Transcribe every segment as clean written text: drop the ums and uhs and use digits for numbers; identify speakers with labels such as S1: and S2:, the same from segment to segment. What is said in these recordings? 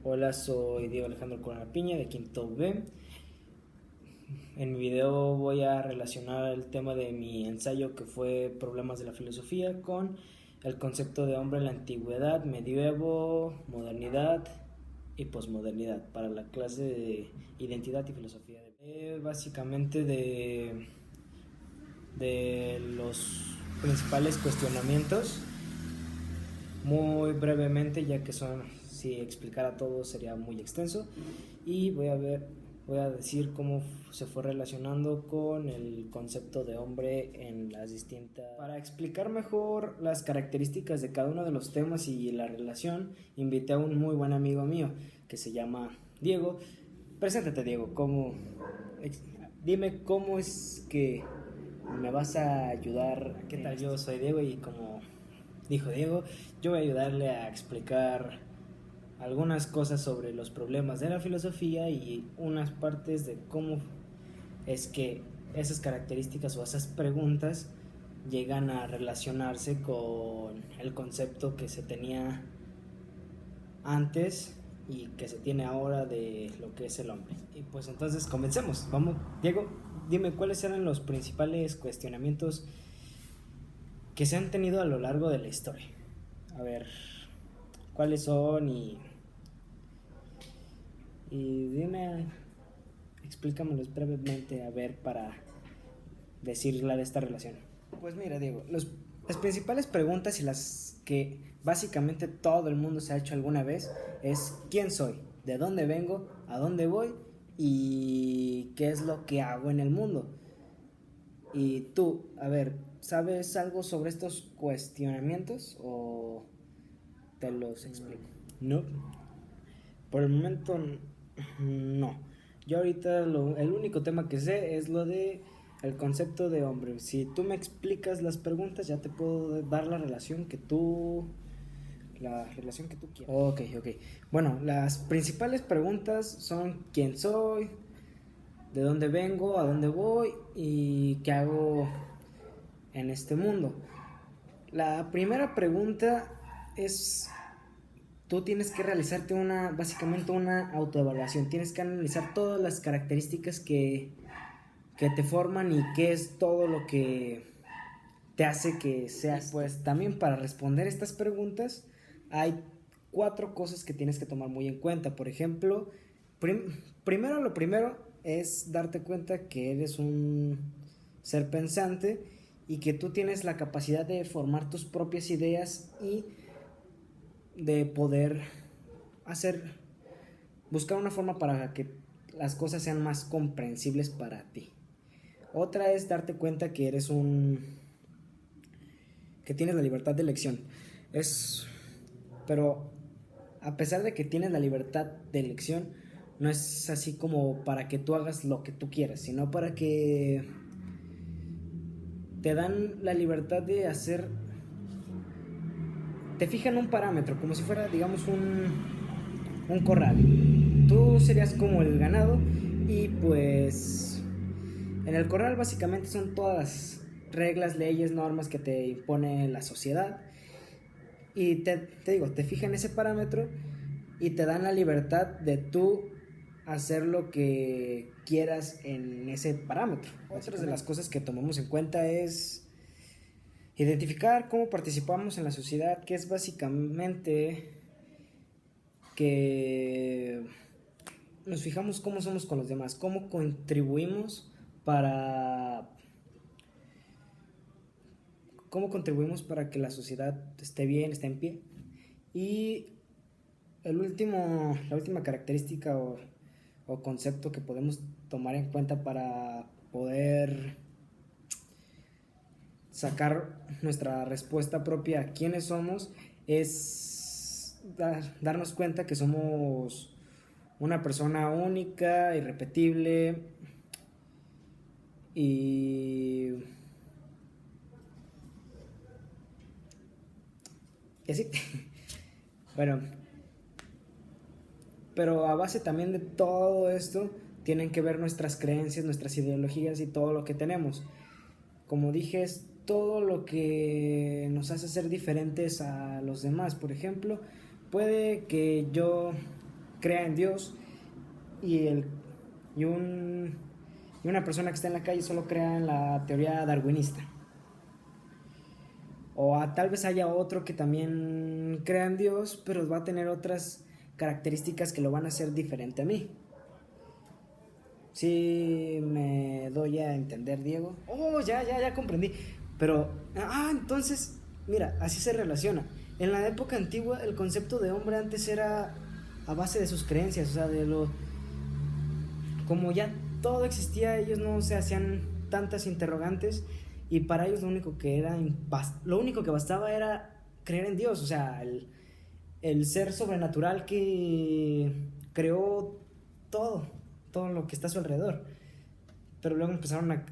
S1: Hola, soy Diego Alejandro Corona Piña de Quinto B. En mi video voy a relacionar el tema de mi ensayo que fue Problemas de la filosofía con el concepto de hombre en la antigüedad, medievo, modernidad y posmodernidad para la clase de identidad y filosofía. Básicamente de los principales cuestionamientos muy brevemente, ya que son, si explicara todo sería muy extenso, y voy a decir cómo se fue relacionando con el concepto de hombre en las distintas. Para explicar mejor las características de cada uno de los temas y la relación, invité a un muy buen amigo mío que se llama Diego. Preséntate, Diego. Dime cómo es que me vas a ayudar. ¿Qué tal? Yo soy Diego y como dijo Diego, yo voy a ayudarle a explicar algunas cosas sobre los problemas de la filosofía y unas partes de cómo es que esas características o esas preguntas llegan a relacionarse con el concepto que se tenía antes y que se tiene ahora de lo que es el hombre. Y pues entonces comencemos. Vamos, Diego, dime cuáles eran los principales cuestionamientos que se han tenido a lo largo de la historia. A ver, ¿cuáles son? Y dime, explícamelos brevemente, a ver, para decir la de esta relación. Pues mira, Diego, las principales preguntas y las que básicamente todo el mundo se ha hecho alguna vez es ¿quién soy? ¿De dónde vengo? ¿A dónde voy? ¿Y qué es lo que hago en el mundo? Y tú, a ver, ¿sabes algo sobre estos cuestionamientos o te los explico? No, por el momento no. Yo ahorita el único tema que sé es lo de el concepto de hombre. Si tú me explicas las preguntas, ya te puedo dar la relación que tú quieras. Ok, ok. Bueno, las principales preguntas son quién soy, de dónde vengo, a dónde voy y qué hago en este mundo. La primera pregunta es, tú tienes que realizarte básicamente una autoevaluación. Tienes que analizar todas las características que te forman y qué es todo lo que te hace que seas. Y pues también para responder estas preguntas hay cuatro cosas que tienes que tomar muy en cuenta. Por ejemplo, lo primero es darte cuenta que eres un ser pensante y que tú tienes la capacidad de formar tus propias ideas y de poder hacer, buscar una forma para que las cosas sean más comprensibles para ti. Otra es darte cuenta que tienes la libertad de elección. Pero a pesar de que tienes la libertad de elección, no es así como para que tú hagas lo que tú quieras, sino para que te dan la libertad de hacer, te fijan un parámetro, como si fuera, digamos, un corral. Tú serías como el ganado y pues en el corral básicamente son todas reglas, leyes, normas que te impone la sociedad y te digo, te fijan ese parámetro y te dan la libertad de tú hacer lo que quieras en ese parámetro. Otras de las cosas que tomamos en cuenta es identificar cómo participamos en la sociedad, que es básicamente que nos fijamos cómo somos con los demás, cómo contribuimos para que la sociedad esté bien, esté en pie. Y la última característica o concepto que podemos tomar en cuenta para poder sacar nuestra respuesta propia a quiénes somos es darnos cuenta que somos una persona única, irrepetible y así. Bueno, pero a base también de todo esto tienen que ver nuestras creencias, nuestras ideologías y todo lo que tenemos. Como dije, es todo lo que nos hace ser diferentes a los demás. Por ejemplo, puede que yo crea en Dios y, y una persona que está en la calle solo crea en la teoría darwinista. O tal vez haya otro que también crea en Dios, pero va a tener otras características que lo van a hacer diferente a mí. Sí, me doy a entender, Diego. Oh, ya comprendí. Pero, entonces, mira, así se relaciona. En la época antigua, el concepto de hombre antes era a base de sus creencias, o sea, como ya todo existía, ellos no se hacían tantas interrogantes y para ellos lo único que bastaba era creer en Dios, o sea, el ser sobrenatural que creó todo lo que está a su alrededor. Pero luego empezaron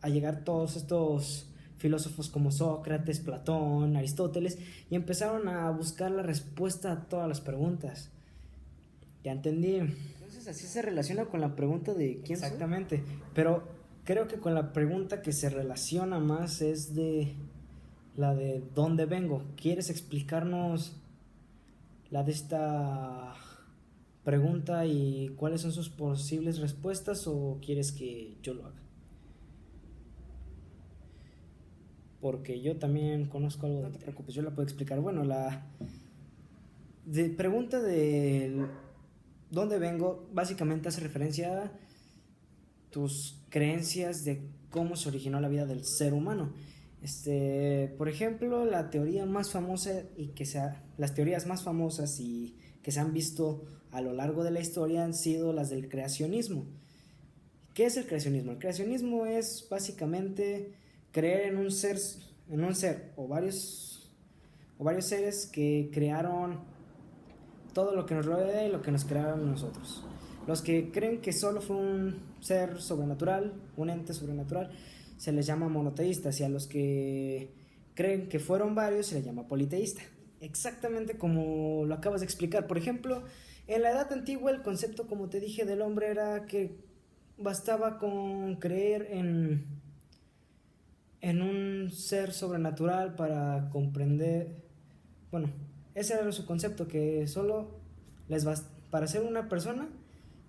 S1: a llegar todos estos filósofos como Sócrates, Platón, Aristóteles, y empezaron a buscar la respuesta a todas las preguntas. Ya entendí. Entonces así se relaciona con la pregunta de quién soy. Exactamente, pero creo que con la pregunta que se relaciona más es de la de dónde vengo. ¿Quieres explicarnos la de esta pregunta y cuáles son sus posibles respuestas, o quieres que yo lo haga? Porque yo también conozco algo. No te preocupes, yo la puedo explicar. Bueno, la pregunta de dónde vengo básicamente hace referencia a tus creencias de cómo se originó la vida del ser humano. Por ejemplo, la teoría más famosa las teorías más famosas y que se han visto a lo largo de la historia han sido las del creacionismo. ¿Qué es el creacionismo? El creacionismo es básicamente creer en un ser o varios seres que crearon todo lo que nos rodea y lo que nos crearon nosotros. Los que creen que solo fue un ser sobrenatural, un ente sobrenatural, se les llama monoteístas, y a los que creen que fueron varios se les llama politeísta. Exactamente como lo acabas de explicar. Por ejemplo, en la Edad Antigua el concepto, como te dije, del hombre era que bastaba con creer en un ser sobrenatural para comprender. Bueno, ese era su concepto, que solo para ser una persona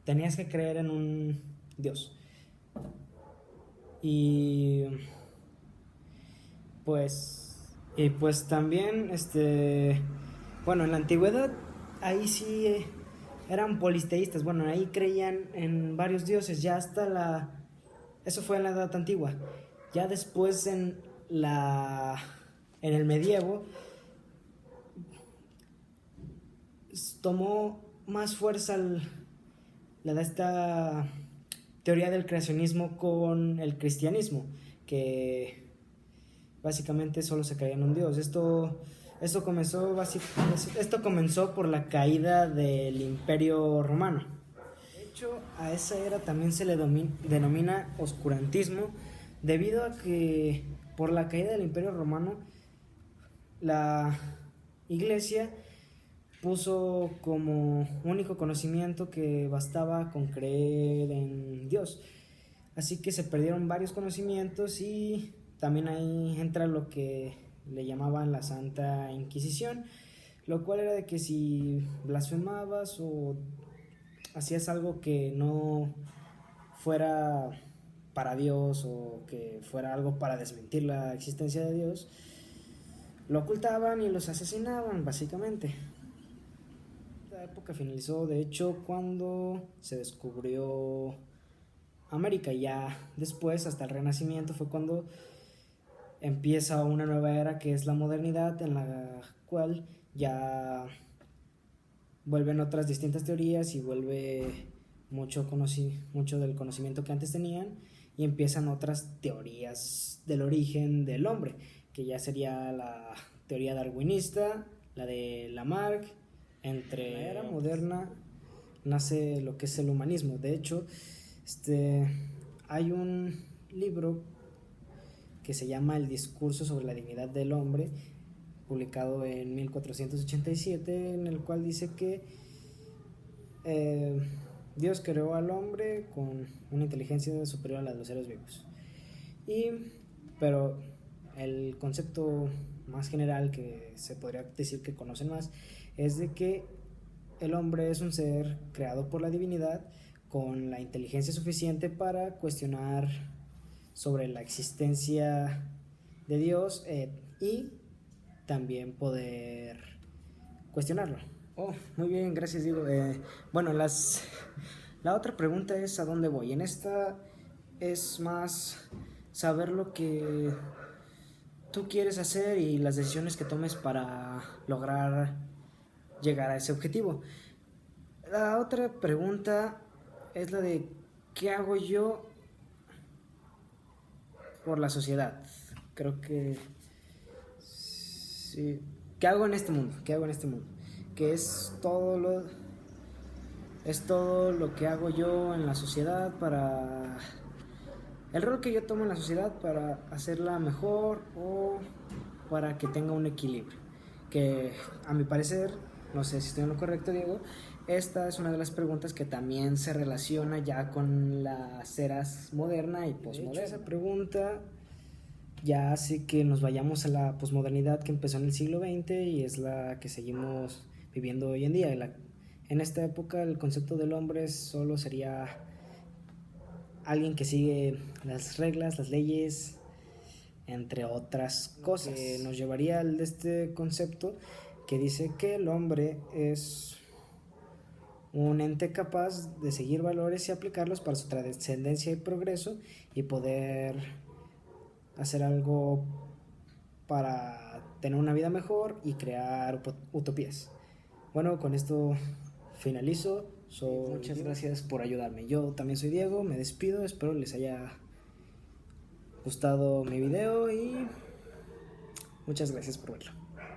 S1: tenías que creer en un Dios. Y pues también, bueno, en la antigüedad ahí sí eran politeístas. Bueno, ahí creían en varios dioses, ya hasta eso fue en la Edad Antigua. Ya después en el medievo tomó más fuerza esta teoría del creacionismo con el cristianismo, que básicamente solo se creía en un Dios. Esto comenzó por la caída del Imperio Romano. De hecho, a esa era también se le denomina oscurantismo, debido a que por la caída del Imperio Romano la Iglesia puso como único conocimiento que bastaba con creer en Dios. Así que se perdieron varios conocimientos, y también ahí entra lo que le llamaban la Santa Inquisición, lo cual era de que si blasfemabas o hacías algo que no fuera para Dios, o que fuera algo para desmentir la existencia de Dios, lo ocultaban y los asesinaban, básicamente. La época finalizó, de hecho, cuando se descubrió América. Ya después, hasta el Renacimiento, fue cuando empieza una nueva era, que es la modernidad, en la cual ya vuelven otras distintas teorías y vuelve mucho del conocimiento que antes tenían, y empiezan otras teorías del origen del hombre, que ya sería la teoría darwinista, la de Lamarck. Entre la era moderna nace lo que es el humanismo. De hecho, hay un libro que se llama El discurso sobre la dignidad del hombre, publicado en 1487, en el cual dice que Dios creó al hombre con una inteligencia superior a la de los seres vivos. Pero el concepto más general que se podría decir que conocen más es de que el hombre es un ser creado por la divinidad con la inteligencia suficiente para cuestionar sobre la existencia de Dios y también poder cuestionarlo. Oh, muy bien, gracias, Diego. Bueno, la otra pregunta es ¿a dónde voy? En esta es más saber lo que tú quieres hacer y las decisiones que tomes para lograr llegar a ese objetivo. La otra pregunta es la de ¿qué hago yo por la sociedad? Creo que sí. ¿Qué hago en este mundo? ¿Qué hago en este mundo? Que es todo lo que hago yo en la sociedad para el rol que yo tomo en la sociedad para hacerla mejor o para que tenga un equilibrio. Que a mi parecer, no sé si estoy en lo correcto, Diego, esta es una de las preguntas que también se relaciona ya con las eras moderna y posmoderna. Esa pregunta ya hace que nos vayamos a la posmodernidad que empezó en el siglo XX y es la que seguimos viviendo hoy en día. En esta época el concepto del hombre solo sería alguien que sigue las reglas, las leyes, entre otras cosas. Que nos llevaría al de este concepto que dice que el hombre es un ente capaz de seguir valores y aplicarlos para su trascendencia y progreso y poder hacer algo para tener una vida mejor y crear utopías. Bueno, con esto finalizo. Muchas gracias por ayudarme. Yo también soy Diego, me despido, espero les haya gustado mi video y muchas gracias por verlo.